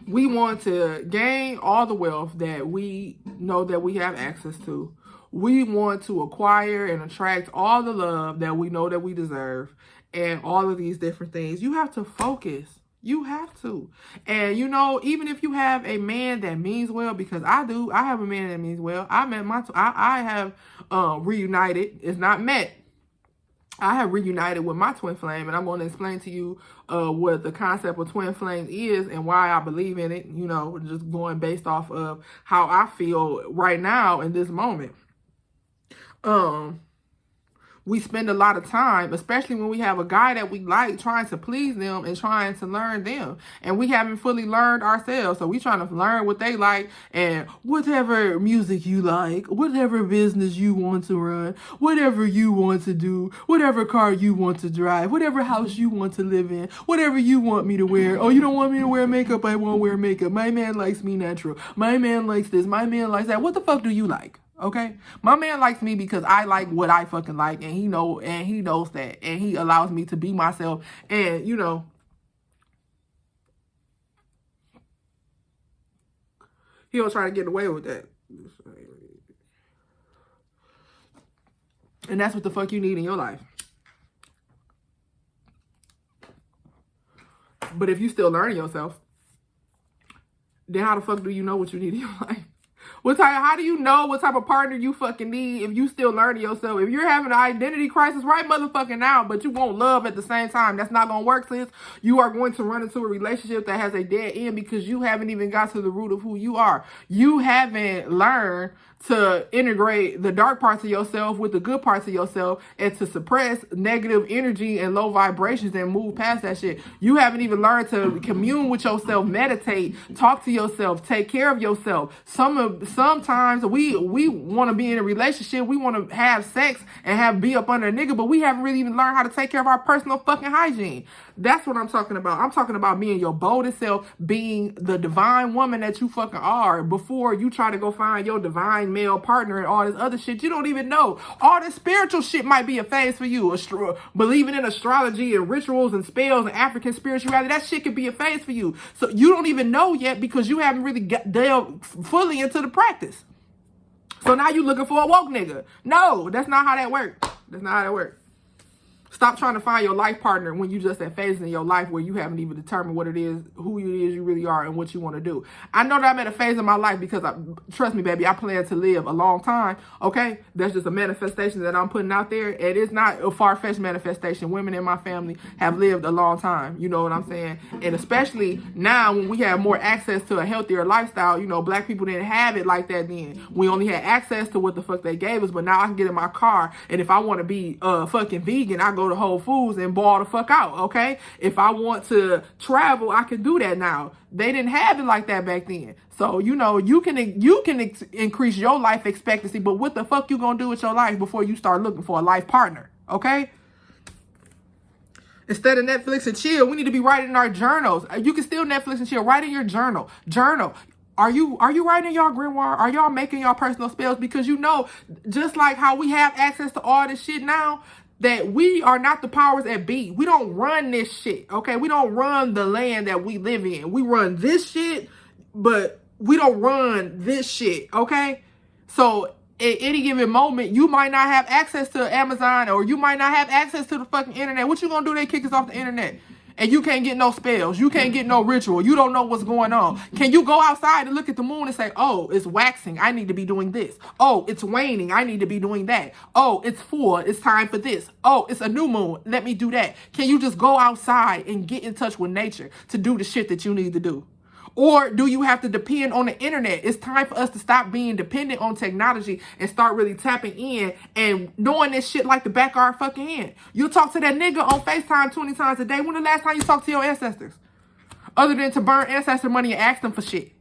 We want to gain all the wealth that we know that we have access to. We want to acquire and attract all the love that we know that we deserve, and all of these different things. You have to focus. You have to. And, you know, even if you have a man that means well, because I do. I have a man that means well. I have reunited. It's not met. I have reunited with my twin flame, and I'm going to explain to you what the concept of twin flame is and why I believe in it, you know, just going based off of how I feel right now in this moment. We spend a lot of time, especially when we have a guy that we like, trying to please them and trying to learn them. And we haven't fully learned ourselves. So we trying to learn what they like, and whatever music you like, whatever business you want to run, whatever you want to do, whatever car you want to drive, whatever house you want to live in, whatever you want me to wear. Oh, you don't want me to wear makeup? I won't wear makeup. My man likes me natural. My man likes this. My man likes that. What the fuck do you like? Okay, my man likes me because I like what I fucking like, and he knows that, and he allows me to be myself, and you know, he'll try to get away with that, and that's what the fuck you need in your life. But if you still learning yourself, then how the fuck do you know what you need in your life? How do you know what type of partner you fucking need if you still learning yourself? If you're having an identity crisis right motherfucking now, but you want love at the same time, that's not going to work, sis. You are going to run into a relationship that has a dead end because you haven't even got to the root of who you are. You haven't learned to integrate the dark parts of yourself with the good parts of yourself, and to suppress negative energy and low vibrations and move past that shit. You haven't even learned to commune with yourself, meditate, talk to yourself, take care of yourself. Some of sometimes we want to be in a relationship, we want to have sex and be up under a nigga, but we haven't really even learned how to take care of our personal fucking hygiene. That's what I'm talking about. I'm talking about being your boldest self, being the divine woman that you fucking are before you try to go find your divine male partner and all this other shit you don't even know. All this spiritual shit might be a phase for you. Believing in astrology and rituals and spells and African spirituality, that shit could be a phase for you. So you don't even know yet because you haven't really delved fully into the practice. So now you looking for a woke nigga. No, that's not how that works. That's not how that works. Stop trying to find your life partner when you just at phases in your life where you haven't even determined what it is, who it is you really are, and what you want to do. I know that I'm at a phase in my life because, trust me, baby, I plan to live a long time, okay? That's just a manifestation that I'm putting out there. It is not a far-fetched manifestation. Women in my family have lived a long time, you know what I'm saying? And especially now when we have more access to a healthier lifestyle, you know, black people didn't have it like that then. We only had access to what the fuck they gave us, but now I can get in my car, and if I want to be fucking vegan, I go to Whole Foods and ball the fuck out, okay? If I want to travel, I can do that now. They didn't have it like that back then. So, you know, you can increase your life expectancy, but what the fuck you gonna do with your life before you start looking for a life partner, okay? Instead of Netflix and chill, we need to be writing in our journals. You can still Netflix and chill. Write in your journal. Are you writing y'all grimoire? Are y'all making y'all personal spells? Because you know, just like how we have access to all this shit now, that we are not the powers that be. We don't run this shit, okay? We don't run the land that we live in. We run this shit, but we don't run this shit, okay? So at any given moment, you might not have access to Amazon, or you might not have access to the fucking internet. What you gonna do? They kick us off the internet. And you can't get no spells. You can't get no ritual. You don't know what's going on. Can you go outside and look at the moon and say, oh, it's waxing. I need to be doing this. Oh, it's waning. I need to be doing that. Oh, it's full. It's time for this. Oh, it's a new moon. Let me do that. Can you just go outside and get in touch with nature to do the shit that you need to do? Or do you have to depend on the internet? It's time for us to stop being dependent on technology and start really tapping in and knowing this shit like the back of our fucking hand. You talk to that nigga on FaceTime 20 times a day. When the last time you talked to your ancestors? Other than to burn ancestor money and ask them for shit.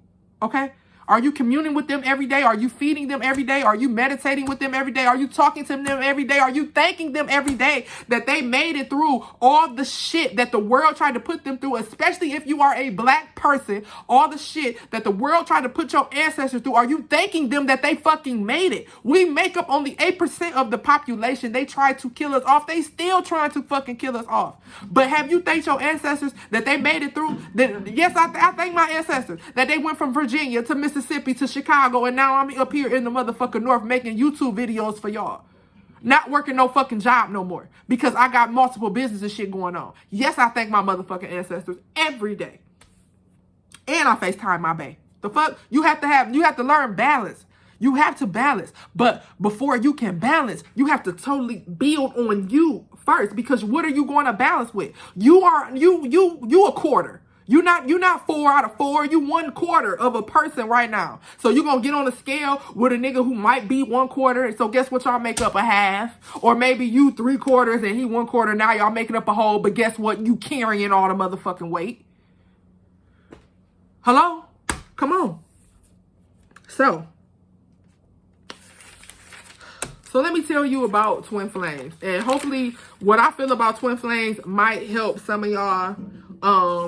Okay? Are you communing with them every day? Are you feeding them every day? Are you meditating with them every day? Are you talking to them every day? Are you thanking them every day that they made it through all the shit that the world tried to put them through, especially if you are a black person, all the shit that the world tried to put your ancestors through? Are you thanking them that they fucking made it? We make up only 8% of the population. They tried to kill us off. They still trying to fucking kill us off. But have you thanked your ancestors that they made it through? Yes, I thank my ancestors that they went from Virginia to Mississippi to Chicago, and now I'm up here in the motherfucking North making YouTube videos for y'all. Not working no fucking job no more because I got multiple business and shit going on. Yes, I thank my motherfucking ancestors every day. And I FaceTime my bae. The fuck? You have to learn balance. You have to balance. But before you can balance, you have to totally build on you first, because what are you going to balance with? You a quarter. You're not 4 out of 4. You 1/4 of a person right now. So you're going to get on a scale with a nigga who might be 1/4. So guess what? Y'all make up a half. Or maybe you 3/4 and he 1/4. Now y'all making up a whole. But guess what? You carrying all the motherfucking weight. Hello? Come on. So let me tell you about twin flames. And hopefully what I feel about twin flames might help some of y'all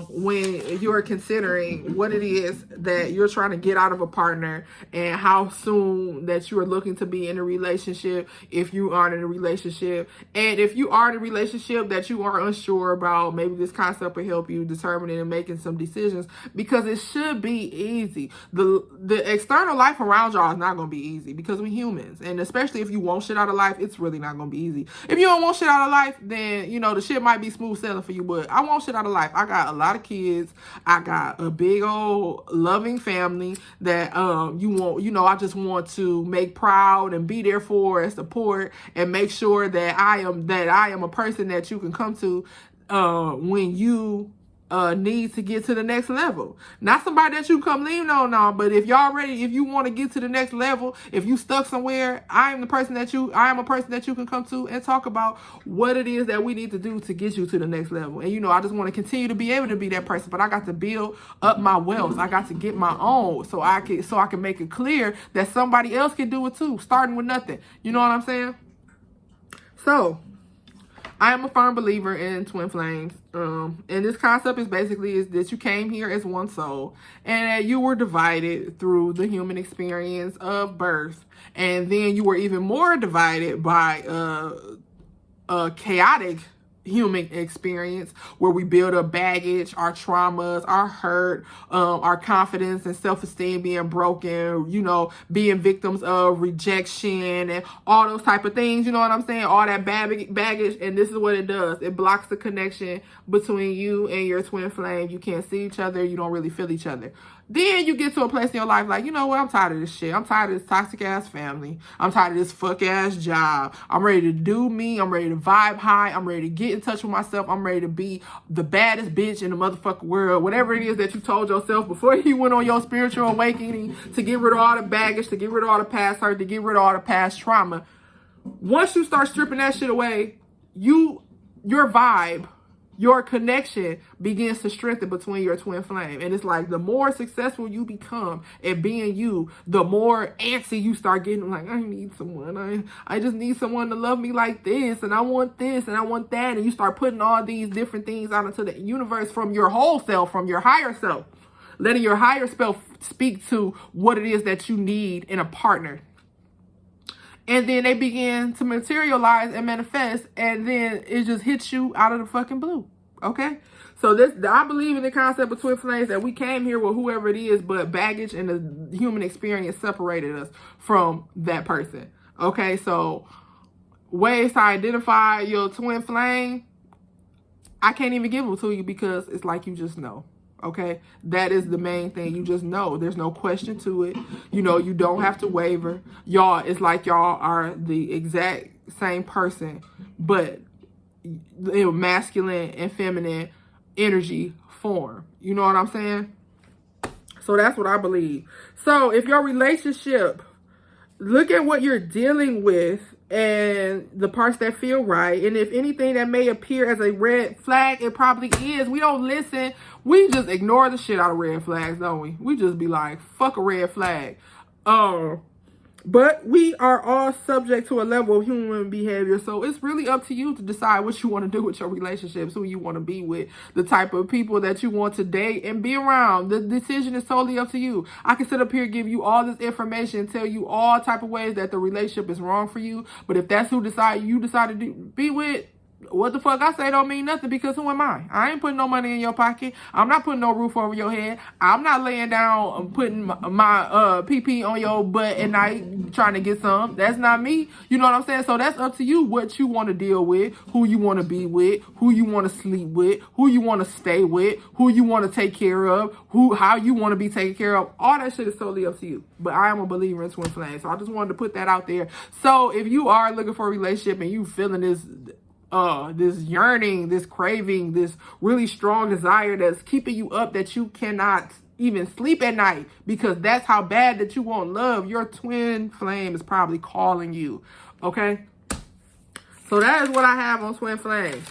when you're considering what it is that you're trying to get out of a partner and how soon that you are looking to be in a relationship, if you aren't in a relationship. And if you are in a relationship that you are unsure about, maybe this concept will help you determining and making some decisions, because it should be easy. The external life around y'all is not going to be easy because we're humans. And especially if you want shit out of life, it's really not going to be easy. If you don't want shit out of life, then, you know, the shit might be smooth sailing for you. But I want shit out of life. I got a lot of kids. I got a big old loving family that I just want to make proud and be there for and support and make sure that I am a person that you can come to when you need to get to the next level. Not somebody that you come lean on, no, but if you want to get to the next level, if you stuck somewhere, I am a person that you can come to and talk about what it is that we need to do to get you to the next level. And I just want to continue to be able to be that person, but I got to build up my wealth. I got to get my own so I can make it clear that somebody else can do it too, starting with nothing. You know what I'm saying? So I am a firm believer in twin flames. And this concept is that you came here as one soul and that you were divided through the human experience of birth. And then you were even more divided by a chaotic human experience where we build up baggage, our traumas, our hurt, our confidence and self-esteem being broken, being victims of rejection and all those type of things, you know what I'm saying? All that baggage, and this is what it does. It blocks the connection between you and your twin flame. You can't see each other. You don't really feel each other. Then you get to a place in your life like, you know what? I'm tired of this shit. I'm tired of this toxic ass family. I'm tired of this fuck ass job. I'm ready to do me. I'm ready to vibe high. I'm ready to get in touch with myself. I'm ready to be the baddest bitch in the motherfucking world. Whatever it is that you told yourself before you went on your spiritual awakening, to get rid of all the baggage, to get rid of all the past hurt, to get rid of all the past trauma. Once you start stripping that shit away, your vibe, your connection begins to strengthen between your twin flame. And it's like the more successful you become at being you, the more antsy you start getting. Like, I need someone. I just need someone to love me like this. And I want this and I want that. And you start putting all these different things out into the universe from your whole self, from your higher self. Letting your higher self speak to what it is that you need in a partner. And then they begin to materialize and manifest, and then it just hits you out of the fucking blue. Okay? So I believe in the concept of twin flames, that we came here with whoever it is, but baggage and the human experience separated us from that person. Okay? So ways to identify your twin flame, I can't even give them to you because it's like you just know. Okay, that is the main thing. You just know. There's no question to it. You don't have to waver. Y'all, it's like y'all are the exact same person, but in masculine and feminine energy form. You know what I'm saying? So that's what I believe. So if your relationship, look at what you're dealing with and the parts that feel right. And if anything that may appear as a red flag, it probably is. We don't listen. We just ignore the shit out of red flags, don't we? We just be like, fuck a red flag. But we are all subject to a level of human behavior. So it's really up to you to decide what you want to do with your relationships, who you want to be with, the type of people that you want to date and be around. The decision is totally up to you. I can sit up here, give you all this information, tell you all type of ways that the relationship is wrong for you. But if that's who you decide to be with, what the fuck I say don't mean nothing, because who am I? I ain't putting no money in your pocket. I'm not putting no roof over your head. I'm not laying down putting my PP on your butt at night trying to get some. That's not me. You know what I'm saying? So that's up to you what you want to deal with, who you want to be with, who you want to sleep with, who you want to stay with, who you want to take care of, how you want to be taken care of. All that shit is totally up to you. But I am a believer in twin flames. So I just wanted to put that out there. So if you are looking for a relationship and you feeling this yearning, this craving, this really strong desire that's keeping you up, that you cannot even sleep at night because that's how bad that you want love, your twin flame is probably calling you. Okay? So that is what I have on twin flames.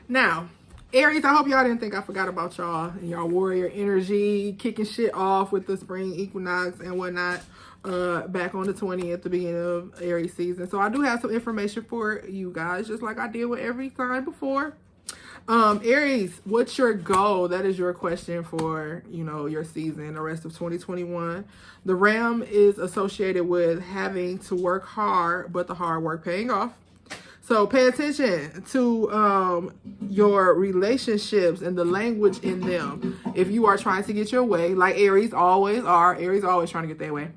Now, Aries, I hope y'all didn't think I forgot about y'all and y'all warrior energy, kicking shit off with the spring equinox and whatnot. Back on the 20th, the beginning of Aries season. So I do have some information for you guys, just like I did with every sign before. Aries, what's your goal? That is your question for, your season, the rest of 2021. The ram is associated with having to work hard, but the hard work paying off. So pay attention to your relationships and the language in them. If you are trying to get your way, like Aries always are, Aries always trying to get their way.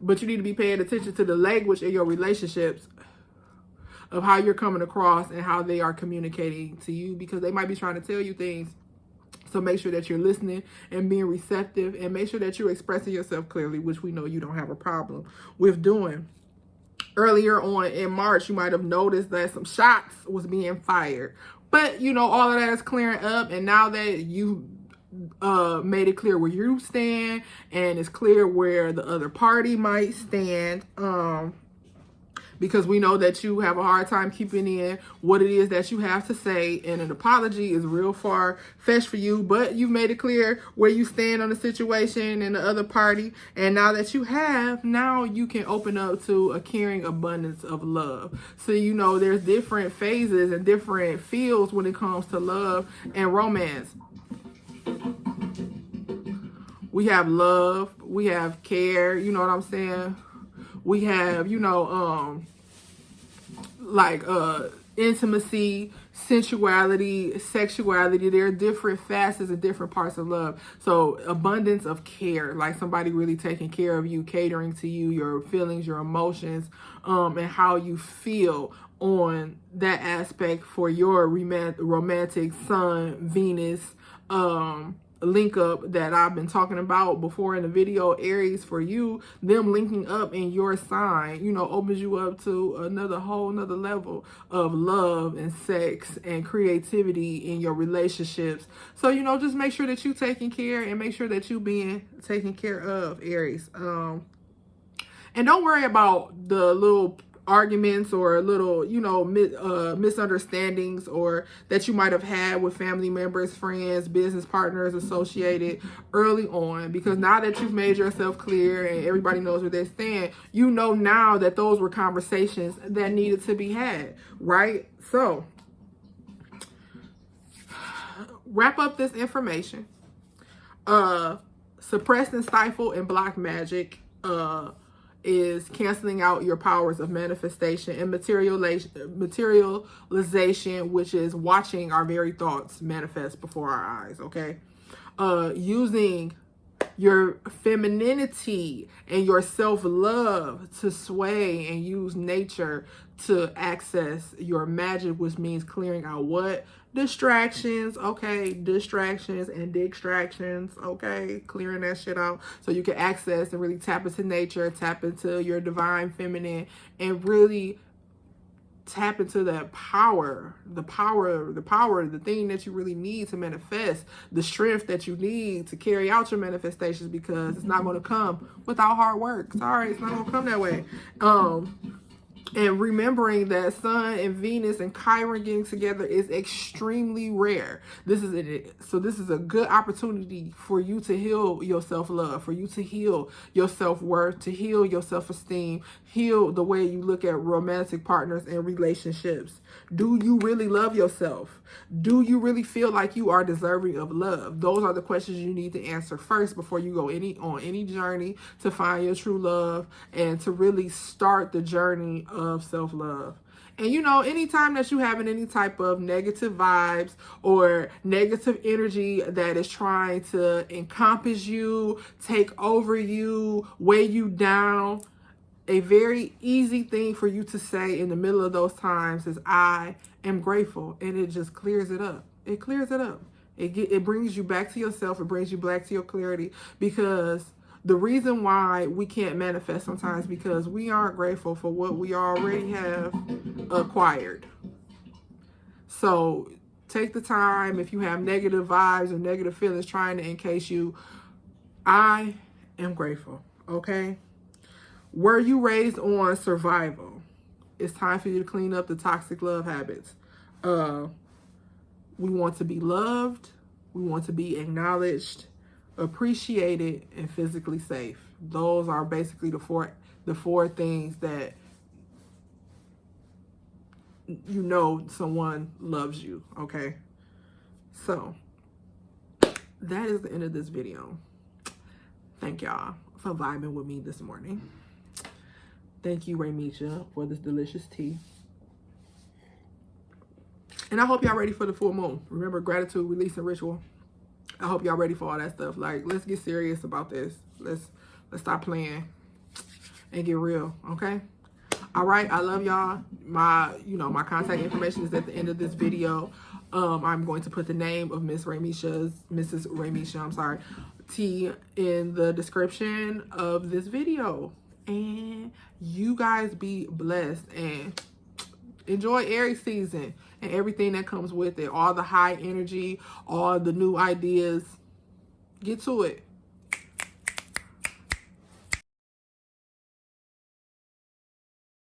But you need to be paying attention to the language in your relationships of how you're coming across and how they are communicating to you, because they might be trying to tell you things. So make sure that you're listening and being receptive, and make sure that you're expressing yourself clearly, which we know you don't have a problem with doing. Earlier on in March, you might have noticed that some shots was being fired. But, you know, all of that is clearing up. And now that you made it clear where you stand, and it's clear where the other party might stand, because we know that you have a hard time keeping in what it is that you have to say, and an apology is real far-fetched for you, but you've made it clear where you stand on the situation and the other party, and now that you have, now you can open up to a caring abundance of love. So, you know, there's different phases and different fields when it comes to love and romance. We have love, we have care, you know what I'm saying? We have, you know, like intimacy, sensuality, sexuality. There are different facets and different parts of love. So abundance of care, like somebody really taking care of you, catering to you, your feelings, your emotions, and how you feel on that aspect for your romantic Sun, Venus, link up that I've been talking about before in the video. Aries, for you, them linking up in your sign, you know, opens you up to another whole nother level of love and sex and creativity in your relationships. So, you know, just make sure that you taking care and make sure that you being taken care of, Aries. And don't worry about the little arguments or little, you know, misunderstandings or that you might have had with family members, friends, business partners associated early on, because now that you've made yourself clear and everybody knows where they stand, you know now that those were conversations that needed to be had, right? So wrap up this information. Suppressed and stifle and block magic is canceling out your powers of manifestation and materialization, which is watching our very thoughts manifest before our eyes, okay? Using your femininity and your self-love to sway and use nature to access your magic, which means clearing out what? Distractions, okay? Distractions and distractions, okay? Clearing that shit out so you can access and really tap into nature, tap into your divine feminine, and really tap into that power, the thing that you really need to manifest, the strength that you need to carry out your manifestations, because it's not going to come without hard work. Sorry, it's not going to come that way. And remembering that Sun and Venus and Chiron getting together is extremely rare. This is a good opportunity for you to heal your self-love, for you to heal your self-worth, to heal your self-esteem, heal the way you look at romantic partners and relationships. Do you really love yourself? Do you really feel like you are deserving of love? Those are the questions you need to answer first before you go on any journey to find your true love and to really start the journey of self-love. And, you know, anytime that you having any type of negative vibes or negative energy that is trying to encompass you, take over you, weigh you down, a very easy thing for you to say in the middle of those times is, I am grateful. And it just clears it up. It clears it up. It brings you back to yourself. It brings you back to your clarity, because the reason why we can't manifest sometimes because we aren't grateful for what we already have acquired. So take the time, if you have negative vibes or negative feelings trying to encase you, I am grateful, okay? Were you raised on survival? It's time for you to clean up the toxic love habits. We want to be loved. We want to be acknowledged, appreciated, and physically safe. Those are basically the four things that you know someone loves you, okay? So that is the end of this video. Thank y'all for vibing with me this morning. Thank you, Raymesha, for this delicious tea. And I hope y'all ready for the full moon. Remember, gratitude, release, and ritual. I hope y'all ready for all that stuff. Like, let's get serious about this. Let's stop playing and get real, okay? All right, I love y'all. My contact information is at the end of this video. I'm going to put the name of Mrs. Raymesha, T in the description of this video. And you guys be blessed and Enjoy Aries season and everything that comes with it. All the high energy, all the new ideas. Get to it.